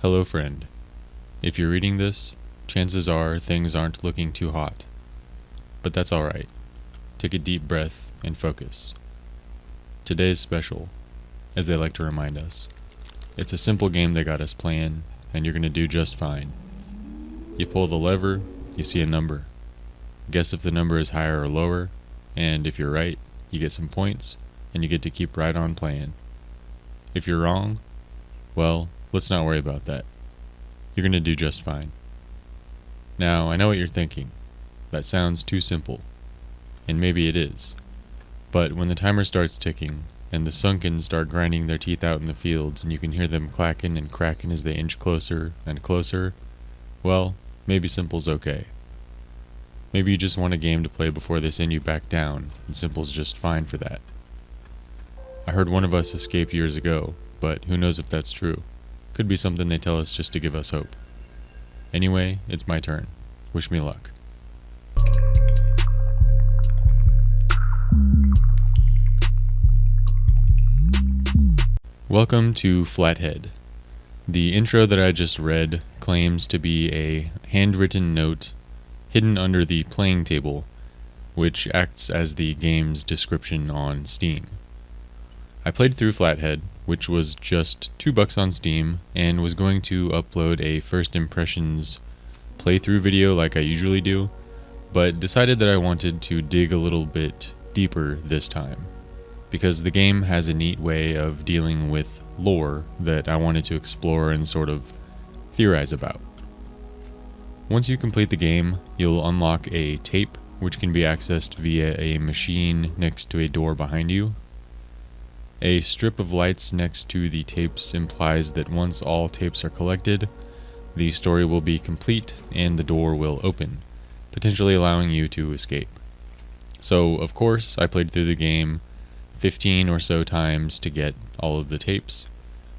Hello friend. If you're reading this, chances are things aren't looking too hot. But that's alright. Take a deep breath and focus. Today is special, as they like to remind us. It's a simple game they got us playing, and you're gonna do just fine. You pull the lever, you see a number. Guess if the number is higher or lower, and if you're right, you get some points, and you get to keep right on playing. If you're wrong, well, let's not worry about that. You're gonna do just fine. Now, I know what you're thinking. That sounds too simple. And maybe it is. But when the timer starts ticking, and the sunken start grinding their teeth out in the fields, and you can hear them clacking and cracking as they inch closer and closer, well, maybe simple's okay. Maybe you just want a game to play before they send you back down, and simple's just fine for that. I heard one of us escape years ago, but who knows if that's true. Could be something they tell us just to give us hope. Anyway, it's my turn. Wish me luck. Welcome to FLATHEAD. The intro that I just read claims to be a handwritten note hidden under the playing table, which acts as the game's description on Steam. I played through FLATHEAD, which was just $2 on Steam, and was going to upload a first impressions playthrough video like I usually do, but decided that I wanted to dig a little bit deeper this time, because the game has a neat way of dealing with lore that I wanted to explore and sort of theorize about. Once you complete the game, you'll unlock a tape, which can be accessed via a machine next to a door behind you. A strip of lights next to the tapes implies that once all tapes are collected, the story will be complete and the door will open, potentially allowing you to escape. So, of course, I played through the game 15 or so times to get all of the tapes,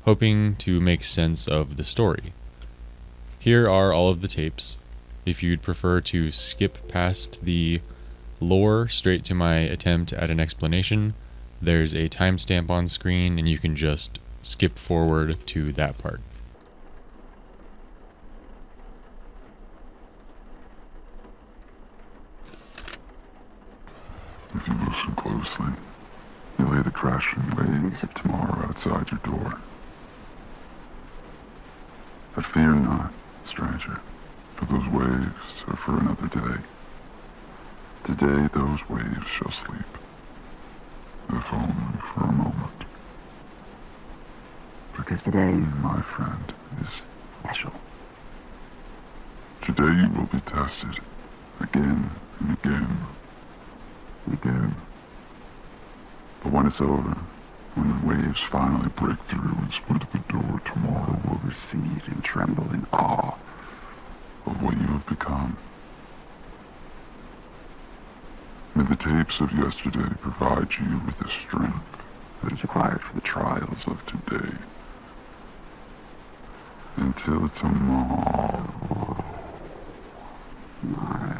hoping to make sense of the story. Here are all of the tapes. If you'd prefer to skip past the lore straight to my attempt at an explanation, there's a timestamp on screen and you can just skip forward to that part. If you listen closely, you'll hear the crashing waves of tomorrow outside your door. But fear not, stranger, for those waves are for another day. Today those waves shall sleep, if only for a moment. Because today, my friend, is special. Today you will be tested, again and again and again. But when it's over, when the waves finally break through and split the door, tomorrow will recede and tremble in awe of what you have become. May the tapes of yesterday provide you with the strength that is required for the trials of today. Until tomorrow, my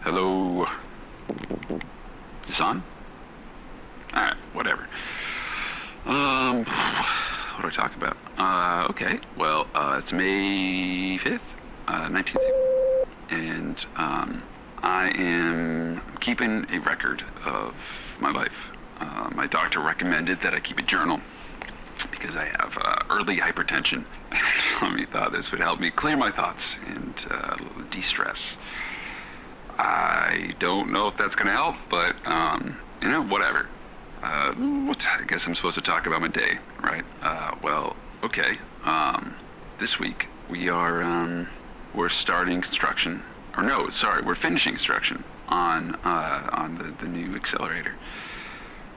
Hello? Is this on? Alright, whatever. What do I talk about? Okay, well, it's May 5th, 1960, and, I am keeping a record of my life. My my doctor recommended that I keep a journal because I have early hypertension. He thought this would help me clear my thoughts and de-stress. I don't know if that's going to help, but, whatever. I guess I'm supposed to talk about my day, right? Okay. This week we're starting construction, we're finishing construction on the new accelerator.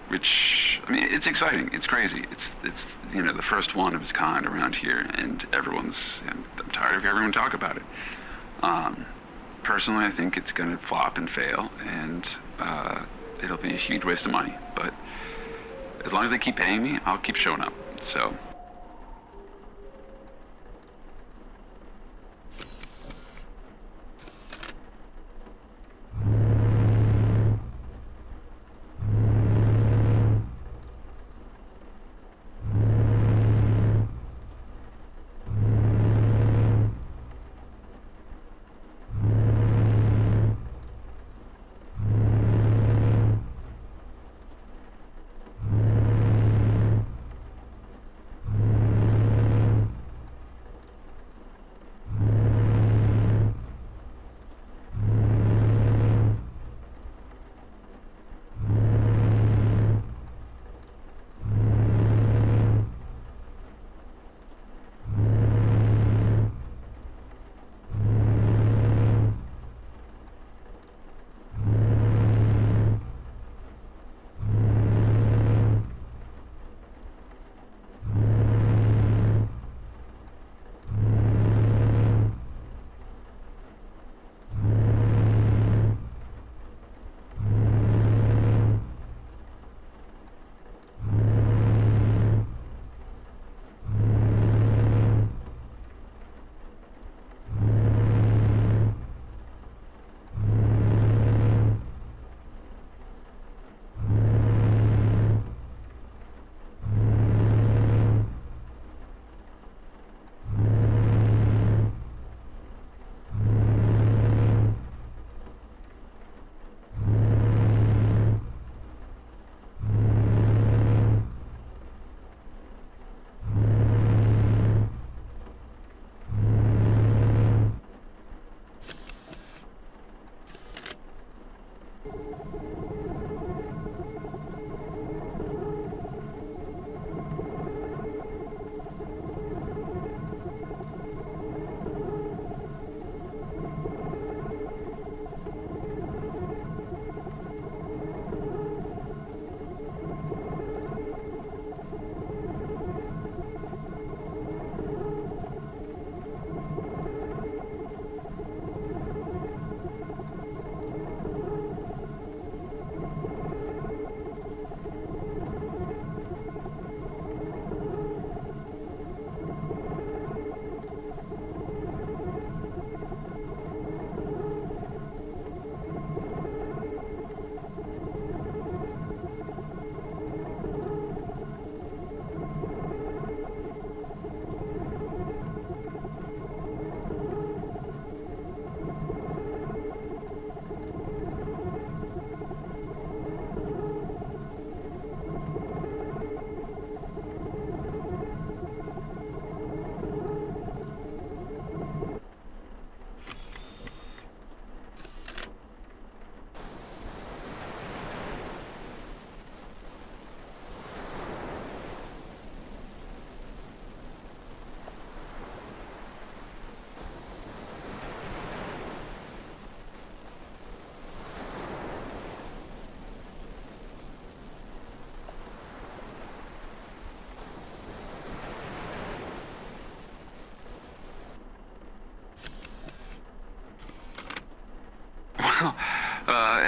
Which, it's exciting. It's crazy. It's the first one of its kind around here, and I'm tired of everyone talk about it. Personally, I think it's going to flop and fail, and it'll be a huge waste of money. But as long as they keep paying me, I'll keep showing up. So.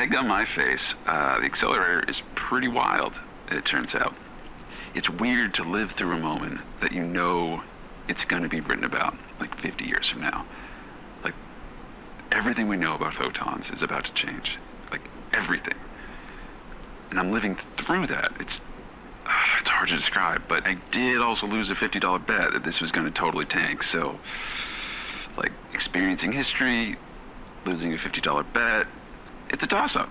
Egg on my face. The accelerator is pretty wild, it turns out. It's weird to live through a moment that you know it's going to be written about like 50 years from now. Like, everything we know about photons is about to change. Like, everything. And I'm living through that. It's hard to describe, but I did also lose a $50 bet that this was going to totally tank, so, like, experiencing history, losing a $50 bet, it's a toss-up.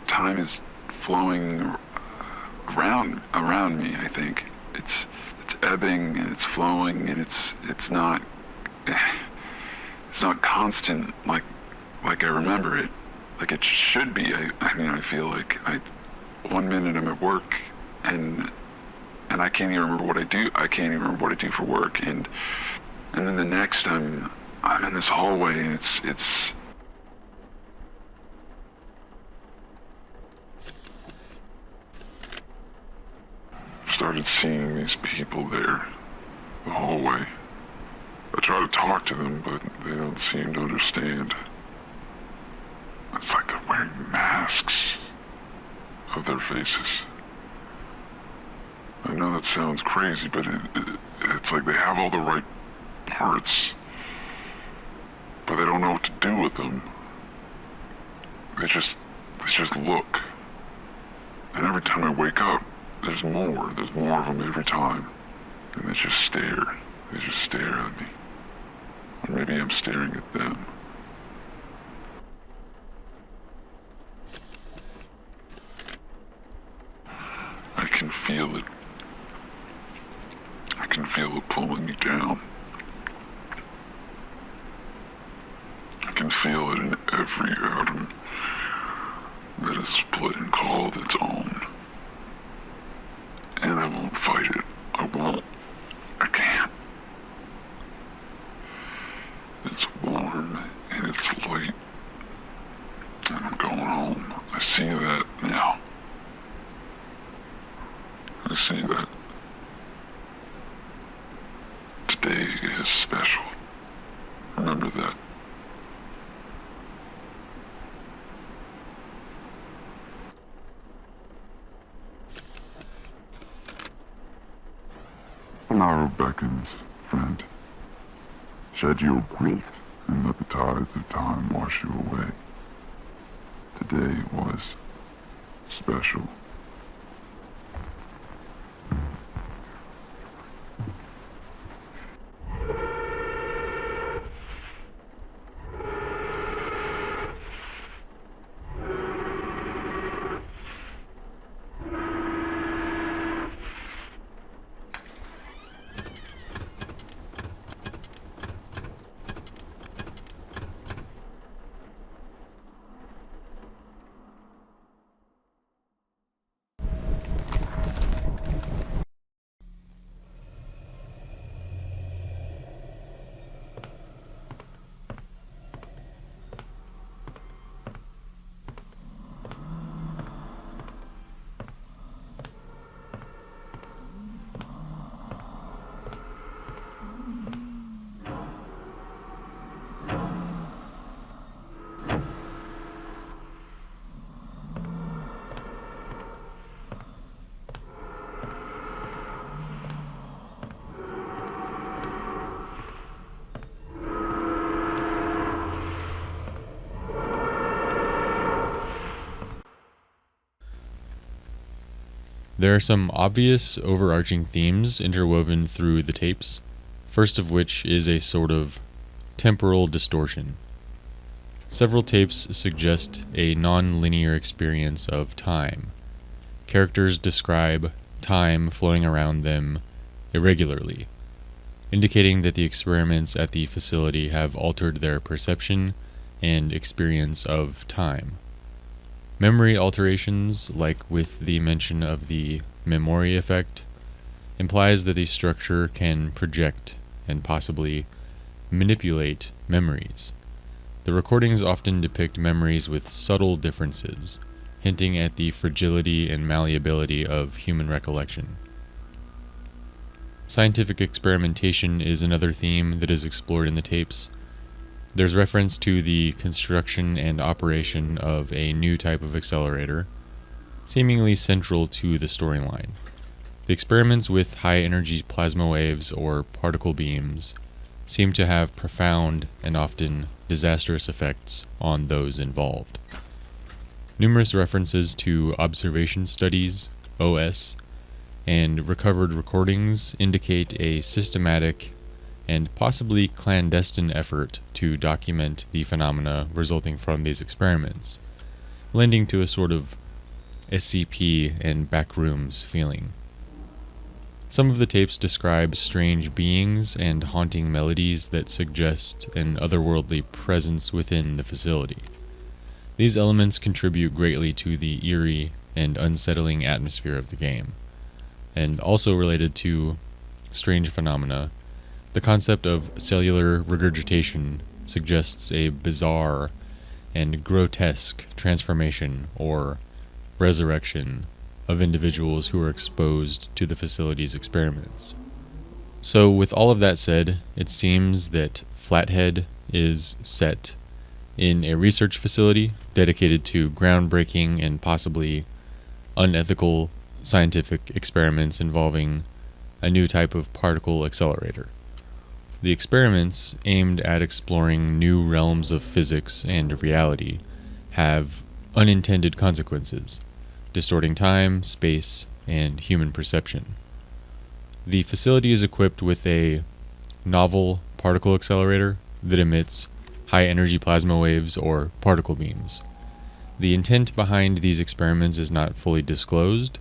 time is flowing around me. I think it's ebbing and it's flowing, and it's not constant like I remember it, like it should be. I mean, I feel like 1 minute I'm at work and I can't even remember what I do. I can't even remember what I do for work, and then the next I'm in this hallway, and it's started seeing these people there, the hallway. I try to talk to them, but they don't seem to understand. It's like they're wearing masks of their faces. I know that sounds crazy, but it's like they have all the right parts, but they don't know what to do with them. They just look. And every time I wake up, there's more of them every time. And they just stare at me. Or maybe I'm staring at them. I can feel it. I can feel it pulling me down. I can feel it in every atom that is split and called its own. And I won't fight it. I won't. I can't. It's warm and it's light. And I'm going home. I see that now. I see that today is special. Remember that. Tomorrow beckons, friend. Shed your grief and let the tides of time wash you away. Today was special. There are some obvious overarching themes interwoven through the tapes, first of which is a sort of temporal distortion. Several tapes suggest a non-linear experience of time. Characters describe time flowing around them irregularly, indicating that the experiments at the facility have altered their perception and experience of time. Memory alterations, like with the mention of the memory effect, implies that the structure can project and possibly manipulate memories. The recordings often depict memories with subtle differences, hinting at the fragility and malleability of human recollection. Scientific experimentation is another theme that is explored in the tapes. There's reference to the construction and operation of a new type of accelerator, seemingly central to the storyline. The experiments with high-energy plasma waves or particle beams seem to have profound and often disastrous effects on those involved. Numerous references to observation studies, OS, and recovered recordings indicate a systematic and possibly clandestine effort to document the phenomena resulting from these experiments, lending to a sort of SCP and backrooms feeling. Some of the tapes describe strange beings and haunting melodies that suggest an otherworldly presence within the facility. These elements contribute greatly to the eerie and unsettling atmosphere of the game. And also related to strange phenomena, the concept of cellular regurgitation suggests a bizarre and grotesque transformation or resurrection of individuals who are exposed to the facility's experiments. So, with all of that said, it seems that Flathead is set in a research facility dedicated to groundbreaking and possibly unethical scientific experiments involving a new type of particle accelerator. The experiments, aimed at exploring new realms of physics and reality, have unintended consequences, distorting time, space, and human perception. The facility is equipped with a novel particle accelerator that emits high-energy plasma waves or particle beams. The intent behind these experiments is not fully disclosed,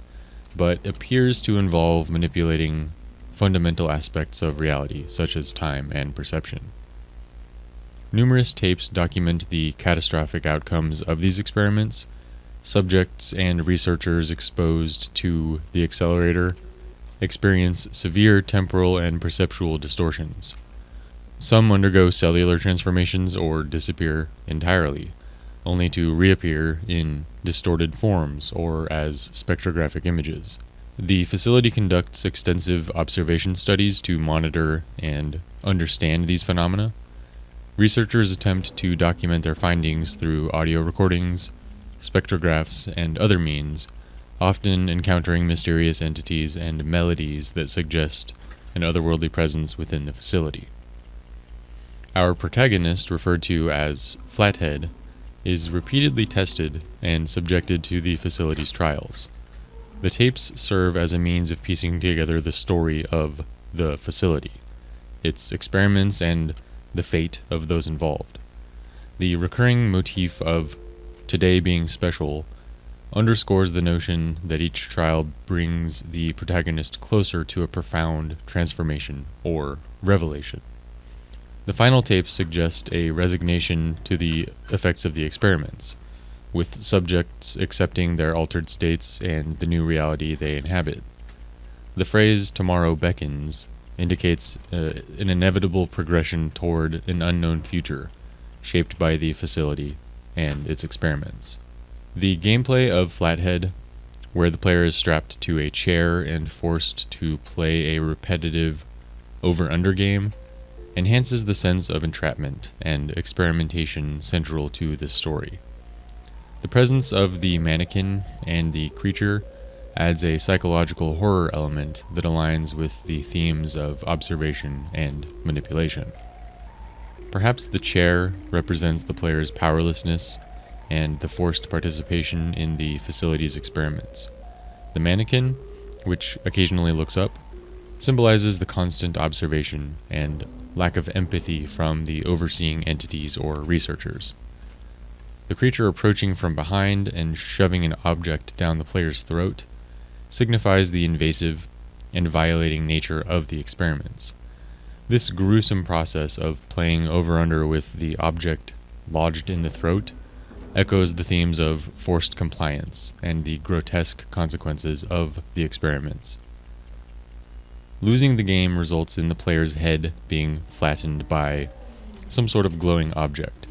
but appears to involve manipulating fundamental aspects of reality, such as time and perception. Numerous tapes document the catastrophic outcomes of these experiments. Subjects and researchers exposed to the accelerator experience severe temporal and perceptual distortions. Some undergo cellular transformations or disappear entirely, only to reappear in distorted forms or as spectrographic images. The facility conducts extensive observation studies to monitor and understand these phenomena. Researchers attempt to document their findings through audio recordings, spectrographs, and other means, often encountering mysterious entities and melodies that suggest an otherworldly presence within the facility. Our protagonist, referred to as Flathead, is repeatedly tested and subjected to the facility's trials. The tapes serve as a means of piecing together the story of the facility, its experiments, and the fate of those involved. The recurring motif of today being special underscores the notion that each trial brings the protagonist closer to a profound transformation or revelation. The final tapes suggest a resignation to the effects of the experiments, with subjects accepting their altered states and the new reality they inhabit. The phrase "tomorrow beckons" indicates an inevitable progression toward an unknown future, shaped by the facility and its experiments. The gameplay of Flathead, where the player is strapped to a chair and forced to play a repetitive over-under game, enhances the sense of entrapment and experimentation central to this story. The presence of the mannequin and the creature adds a psychological horror element that aligns with the themes of observation and manipulation. Perhaps the chair represents the player's powerlessness and the forced participation in the facility's experiments. The mannequin, which occasionally looks up, symbolizes the constant observation and lack of empathy from the overseeing entities or researchers. The creature approaching from behind and shoving an object down the player's throat signifies the invasive and violating nature of the experiments. This gruesome process of playing over-under with the object lodged in the throat echoes the themes of forced compliance and the grotesque consequences of the experiments. Losing the game results in the player's head being flattened by some sort of glowing object,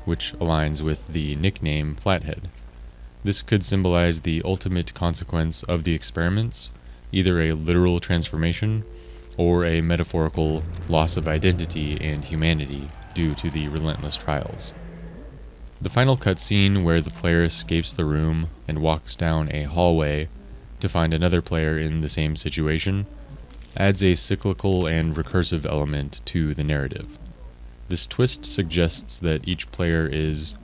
which aligns with the nickname Flathead. This could symbolize the ultimate consequence of the experiments, either a literal transformation or a metaphorical loss of identity and humanity due to the relentless trials. The final cutscene, where the player escapes the room and walks down a hallway to find another player in the same situation, adds a cyclical and recursive element to the narrative. This twist suggests that each player is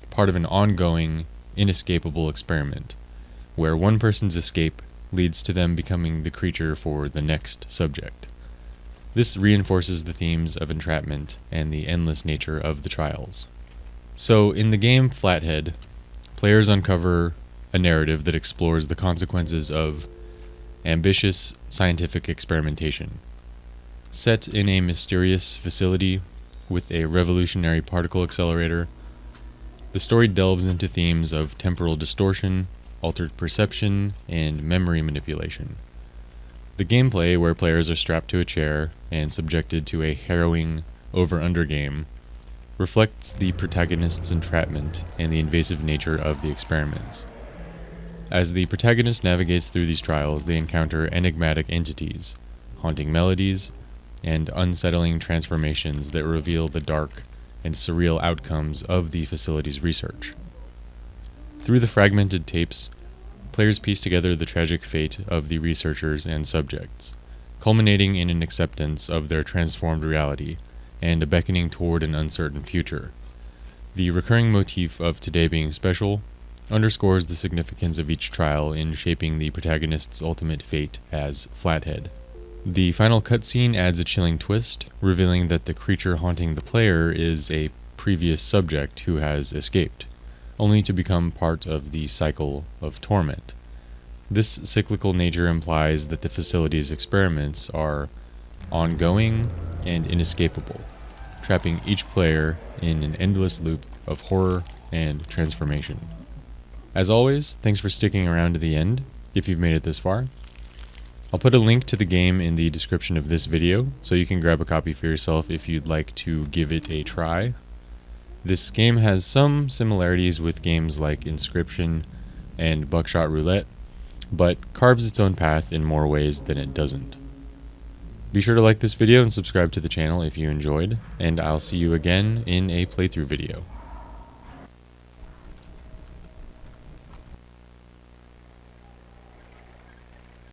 part of an ongoing, inescapable experiment, where one person's escape leads to them becoming the creature for the next subject. This reinforces the themes of entrapment and the endless nature of the trials. So, in the game Flathead, players uncover a narrative that explores the consequences of ambitious scientific experimentation. Set in a mysterious facility with a revolutionary particle accelerator, the story delves into themes of temporal distortion, altered perception, and memory manipulation. The gameplay, where players are strapped to a chair and subjected to a harrowing over-under game, reflects the protagonist's entrapment and the invasive nature of the experiments. As the protagonist navigates through these trials, they encounter enigmatic entities, haunting melodies, and unsettling transformations that reveal the dark and surreal outcomes of the facility's research. Through the fragmented tapes, players piece together the tragic fate of the researchers and subjects, culminating in an acceptance of their transformed reality and a beckoning toward an uncertain future. The recurring motif of today being special underscores the significance of each trial in shaping the protagonist's ultimate fate as Flathead. The final cutscene adds a chilling twist, revealing that the creature haunting the player is a previous subject who has escaped, only to become part of the cycle of torment. This cyclical nature implies that the facility's experiments are ongoing and inescapable, trapping each player in an endless loop of horror and transformation. As always, thanks for sticking around to the end, if you've made it this far. I'll put a link to the game in the description of this video, so you can grab a copy for yourself if you'd like to give it a try. This game has some similarities with games like Inscription and Buckshot Roulette, but carves its own path in more ways than it doesn't. Be sure to like this video and subscribe to the channel if you enjoyed, and I'll see you again in a playthrough video.